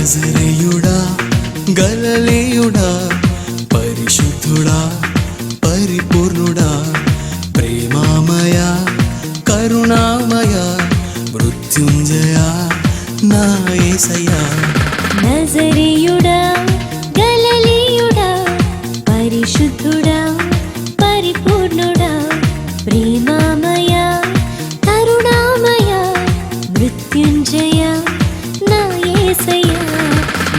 నజరేయుడా గలిలయుడా పరిశుద్ధుడా పరిపూర్ణుడా ప్రేమామయ కరుణామయ మృత్యుంజయ నా యేసయ్యా. నజరేయుడా గలిలయుడా పరిశుద్ధుడా పరిపూర్ణుడా ప్రేమామయ కరుణామయ మృత్యుంజయ నా యేసయ్యా.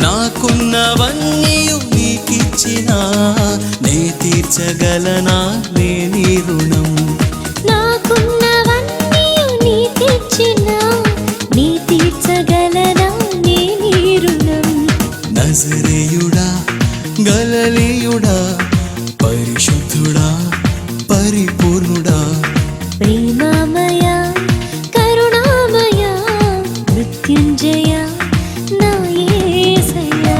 నాకున్నవన్నీ నీకిచ్చిన నే తీర్చగలనా నీ రుణం. నాకున్నవన్నీ నీకిచ్చిన నీ తీర్చగలనా నీ రుణం. నజరేయుడా గలిలయుడా పరిశుద్ధుడా పరిపూర్ణుడా ప్రేమామయ కరుణామయ మృత్యుంజయ నా యేసయ్యా.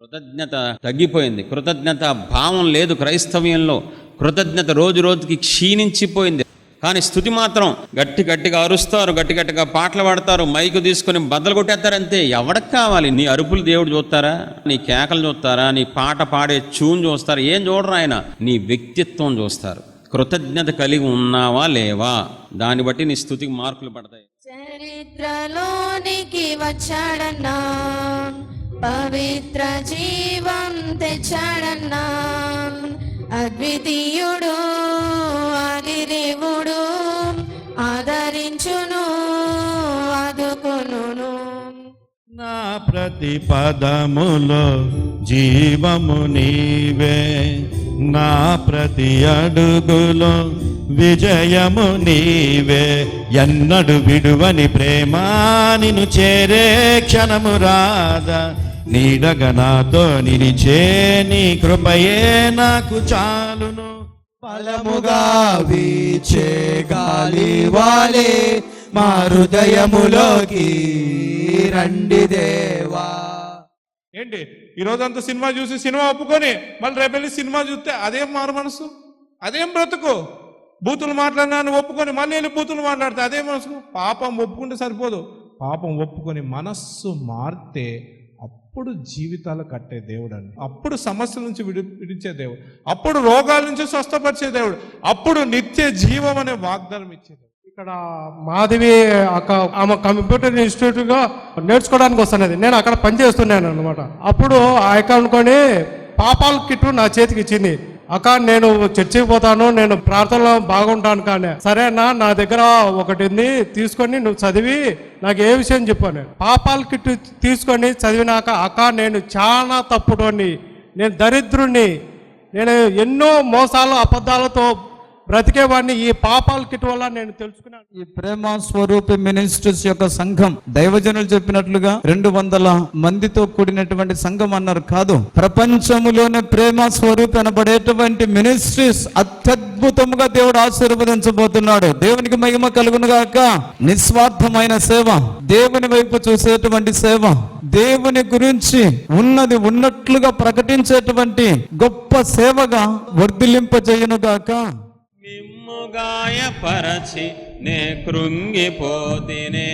కృతజ్ఞత తగ్గిపోయింది. కృతజ్ఞత భావం లేదు క్రైస్తవ్యంలో. కృతజ్ఞత రోజు రోజుకి క్షీణించిపోయింది. కానీ స్తుతి మాత్రం గట్టిగా అరుస్తారు, గట్టిగా పాటలు పాడతారు, మైకు తీసుకొని బద్దలు కొట్టేస్తారంతే. ఎవరికి కావాలి? నీ అరుపులు దేవుడు చూస్తారా? నీ కేకలు చూస్తారా? నీ పాట పాడే ట్యూన్ చూస్తారా? ఏం చూడరు ఆయన, నీ వ్యక్తిత్వం చూస్తారు. కృతజ్ఞత కలిగి ఉన్నావా లేవా, దాన్ని బట్టి నీ స్తుతికి మార్కులు పడతాయి. చరిత్రలోనికి వచ్చాడన్నా, పవిత్ర జీవం తెచ్చాడన్నా, అద్వితీయుడు ఆదిదేవుడు ఆదరించును ఆదుకొనును. నా ప్రతి పదములో జీవము నీవే, నా ప్రతి అడుగులో విజయము నీవే. ఎన్నడు విడువని ప్రేమ నిన్ను చేరే క్షణము రాదా, నీడగా నాతో నిలిచే నీ కృపయే నాకు చాలును. బలముగా వీచే గాలి వాలే మా హృదయములోకి రండి దేవా. ఏంటి ఈరోజంతా సినిమా చూసి సినిమా ఒప్పుకొని మళ్ళీ రేపెళ్ళి సినిమా చూస్తే అదేం మారు మనసు, అదేం బ్రతుకు? బూతులు మాట్లాడినాను ఒప్పుకొని మళ్ళీ వెళ్ళి బూతులు మాట్లాడితే అదే మనసు. పాపం ఒప్పుకుంటే సరిపోదు, పాపం ఒప్పుకొని మనస్సు మారితే అప్పుడు జీవితాలు కట్టే దేవుడు అండి. అప్పుడు సమస్యల నుంచి విడిచే దేవుడు, అప్పుడు రోగాల నుంచి స్వస్థపరిచే దేవుడు, అప్పుడు నిత్య జీవం అనే వాగ్దానం ఇచ్చే దేవుడు. ఇక్కడ మాధవి అక్క ఆమె కంప్యూటర్ ఇన్స్టిట్యూట్ గా నేర్చుకోవడానికి వస్తున్నది. నేను అక్కడ పనిచేస్తున్నాను అనమాట. అప్పుడు ఆ అక్క అనుకొని పాపాల కిట్టు నా చేతికి ఇచ్చింది. అక్క నేను చర్చికి పోతాను, నేను ప్రార్థనలో బాగుంటాను. కానీ సరేనా, నా దగ్గర ఒకటి ఉంది, తీసుకొని నువ్వు చదివి నాకు ఏ విషయం చెప్పాను. పాపాల కిట్టు తీసుకొని చదివినాక, అక్క నేను చాలా తప్పుడోని, నేను దరిద్రుణ్ణి, నేను ఎన్నో మోసాలు అబద్ధాలతో బ్రతికేవాడిని, ఈ పాపాల కిట్ వల్ల నేను తెలుసుకున్నాను. ఈ ప్రేమ స్వరూపి మినిస్ట్రీస్ యొక్క సంఘం దైవజనులు చెప్పినట్లుగా 200 మందితో కూడినటువంటి సంఘం అన్నారు. కాదు, ప్రపంచములోనే ప్రేమ స్వరూపి అనబడేటువంటి మినిస్ట్రీస్ అత్యద్భుతముగా దేవుడు ఆశీర్వదించబోతున్నాడు. దేవునికి మహిమ కలుగును గాక. నిస్వార్థమైన సేవ, దేవుని వైపు చూసేటువంటి సేవ, దేవుని గురించి ఉన్నది ఉన్నట్లుగా ప్రకటించేటువంటి గొప్ప సేవగా వర్ధిల్లింపజేయును గాక. మిమ్ము గాయపరచి నే కృంగిపోతినే,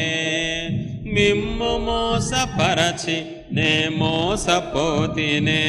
మిమ్ము మోసపరచి నే మోసపోతినే.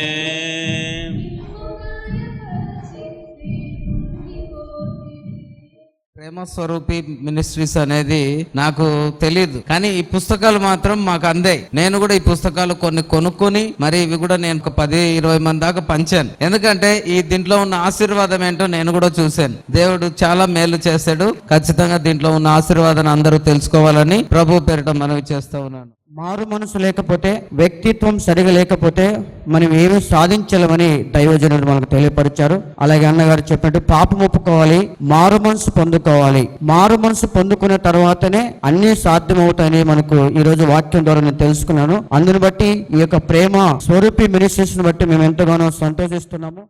ప్రేమ స్వరూపి మినిస్ట్రీస్ అనేది నాకు తెలియదు, కానీ ఈ పుస్తకాలు మాత్రం మాకు అందాయి. నేను కూడా ఈ పుస్తకాలు కొన్ని కొనుక్కొని మరి ఇవి కూడా నేను 10-20 మంది దాకా పంచాను. ఎందుకంటే ఈ దీంట్లో ఉన్న ఆశీర్వాదం ఏంటో నేను కూడా చూశాను. దేవుడు చాలా మేలు చేశాడు. ఖచ్చితంగా దీంట్లో ఉన్న ఆశీర్వాదాన్ని అందరూ తెలుసుకోవాలని ప్రభు పేరిట మనవి చేస్తా ఉన్నాను. మారు మనసు లేకపోతే, వ్యక్తిత్వం సరిగా లేకపోతే మనం ఏమి సాధించలేమని దైవజనుడు మనకు తెలియపరిచారు. అలాగే అన్నగారు చెప్పినట్టు పాపం ఒప్పుకోవాలి, మారు మనసు పొందుకోవాలి. మారు మనసు పొందుకున్న తర్వాతనే అన్ని సాధ్యమవుతాయని మనకు ఈ రోజు వాక్యం ద్వారా నేను తెలుసుకున్నాను. అందుని బట్టి ఈ యొక్క ప్రేమ స్వరూపి మినిస్ట్రీస్ బట్టి మేము ఎంతగానో సంతోషిస్తున్నాము.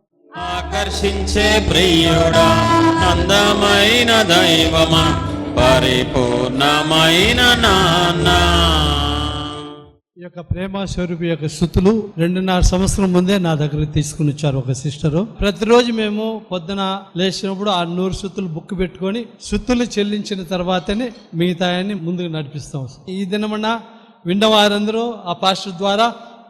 ఆకర్షించే ప్రియుడా, అందమైన దైవమా, పరిపూర్ణమైన నాన్న. ఈ యొక్క ప్రేమ స్వరూపి యొక్క స్థుతులు 2.5 సంవత్సరం ముందే నా దగ్గర తీసుకుని వచ్చారు ఒక సిస్టరు. ప్రతిరోజు మేము పొద్దున లేచినప్పుడు ఆ 100 స్థుతులు బుక్ పెట్టుకొని స్థుతులు చెల్లించిన తర్వాతనే మిగతాయన్ని ముందుకు నడిపిస్తాం. ఈ దినమన్న విన్న వారందరూ ఆ పాస్టర్ ద్వారా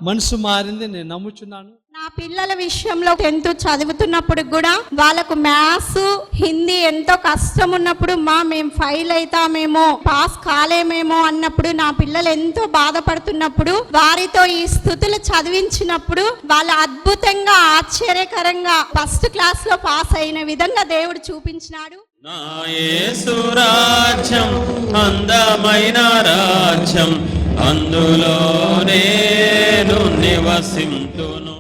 మనసు మారింది నేను నమ్ముచున్నాను. నా పిల్లల విషయంలో 10th చదువుతున్నప్పుడు కూడా వాళ్ళకు మ్యాథ్స్, హిందీ ఎంతో కష్టం ఉన్నప్పుడు మేము ఫెయిల్ అవుతామేమో, పాస్ కాలేమేమో అన్నప్పుడు నా పిల్లలు ఎంతో బాధపడుతున్నప్పుడు వారితో ఈ స్థుతులు చదివించినప్పుడు వాళ్ళు అద్భుతంగా, ఆశ్చర్యకరంగా ఫస్ట్ క్లాస్ లో పాస్ అయిన విధంగా దేవుడు చూపించినాడు. నా యేసు రాజ్యం అందమైన రాజ్యం, అందులో నేను నివసింతును.